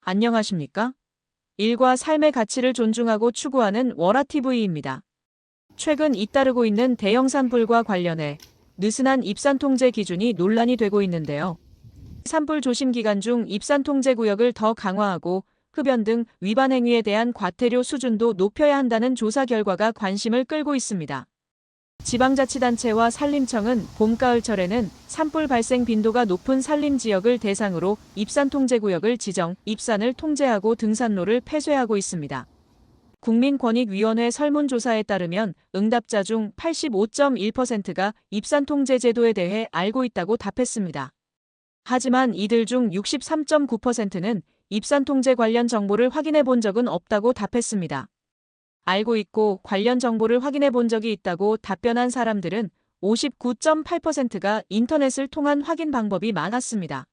안녕하십니까? 일과 삶의 가치를 존중하고 추구하는 월화TV입니다. 최근 잇따르고 있는 대형 산불과 관련해 느슨한 입산 통제 기준이 논란이 되고 있는데요. 산불 조심 기간 중 입산 통제 구역을 더 강화하고 흡연 등 위반 행위에 대한 과태료 수준도 높여야 한다는 조사 결과가 관심을 끌고 있습니다. 지방자치단체와 산림청은 봄, 가을철에는 산불 발생 빈도가 높은 산림지역을 대상으로 입산통제구역을 지정, 입산을 통제하고 등산로를 폐쇄하고 있습니다. 국민권익위원회 설문조사에 따르면 응답자 중 85.1%가 입산통제 제도에 대해 알고 있다고 답했습니다. 하지만 이들 중 63.9%는 입산통제 관련 정보를 확인해 본 적은 없다고 답했습니다. 알고 있고 관련 정보를 확인해 본 적이 있다고 답변한 사람들은 59.8%가 인터넷을 통한 확인 방법이 많았습니다.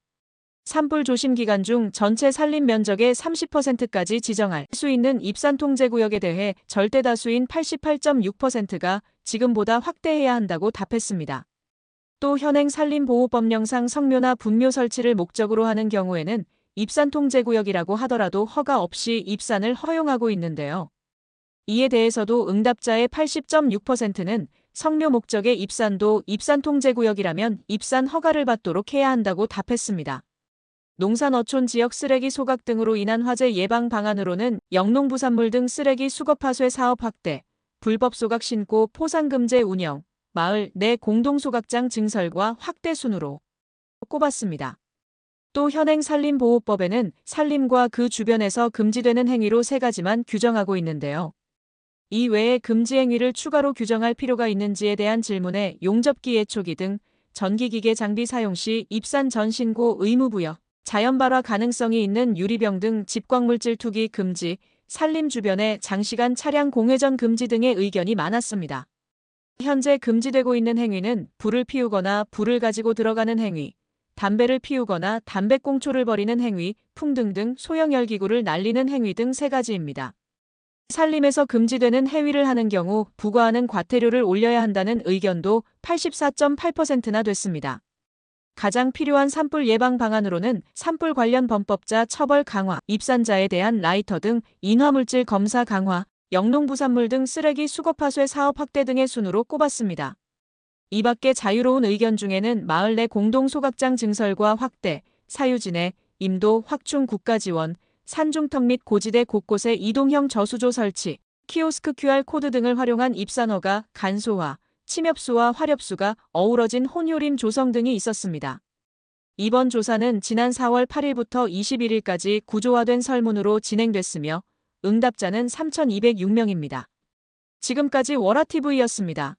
산불 조심 기간 중 전체 산림 면적의 30%까지 지정할 수 있는 입산 통제 구역에 대해 절대 다수인 88.6%가 지금보다 확대해야 한다고 답했습니다. 또 현행 산림보호법령상 성묘나 분묘 설치를 목적으로 하는 경우에는 입산 통제 구역이라고 하더라도 허가 없이 입산을 허용하고 있는데요. 이에 대해서도 응답자의 80.6%는 성묘 목적의 입산도 입산통제구역이라면 입산 허가를 받도록 해야 한다고 답했습니다. 농산어촌 지역 쓰레기 소각 등으로 인한 화재 예방 방안으로는 영농부산물 등 쓰레기 수거 파쇄 사업 확대, 불법 소각 신고 포상 금제 운영, 마을 내 공동소각장 증설과 확대 순으로 꼽았습니다. 또 현행 산림보호법에는 산림과 그 주변에서 금지되는 행위로 3가지만 규정하고 있는데요. 이 외에 금지 행위를 추가로 규정할 필요가 있는지에 대한 질문에 용접기 예초기 등 전기기계 장비 사용 시 입산 전 신고 의무 부여, 자연 발화 가능성이 있는 유리병 등 집광물질 투기 금지, 산림 주변에 장시간 차량 공회전 금지 등의 의견이 많았습니다. 현재 금지되고 있는 행위는 불을 피우거나 불을 가지고 들어가는 행위, 담배를 피우거나 담배꽁초를 버리는 행위, 풍등 등 소형 열기구를 날리는 행위 등 3가지입니다. 산림에서 금지되는 행위를 하는 경우 부과하는 과태료를 올려야 한다는 의견도 84.8%나 됐습니다. 가장 필요한 산불 예방 방안으로는 산불 관련 범법자 처벌 강화, 입산자에 대한 라이터 등 인화물질 검사 강화, 영농부산물 등 쓰레기 수거 파쇄 사업 확대 등의 순으로 꼽았습니다. 이 밖에 자유로운 의견 중에는 마을 내 공동소각장 증설과 확대, 사유지내, 임도, 확충 국가지원, 산중턱 및 고지대 곳곳에 이동형 저수조 설치, 키오스크 QR코드 등을 활용한 입산허가, 간소화, 침엽수와 화렵수가 어우러진 혼효림 조성 등이 있었습니다. 이번 조사는 지난 4월 8일부터 21일까지 구조화된 설문으로 진행됐으며 응답자는 3,206명입니다. 지금까지 월화TV였습니다.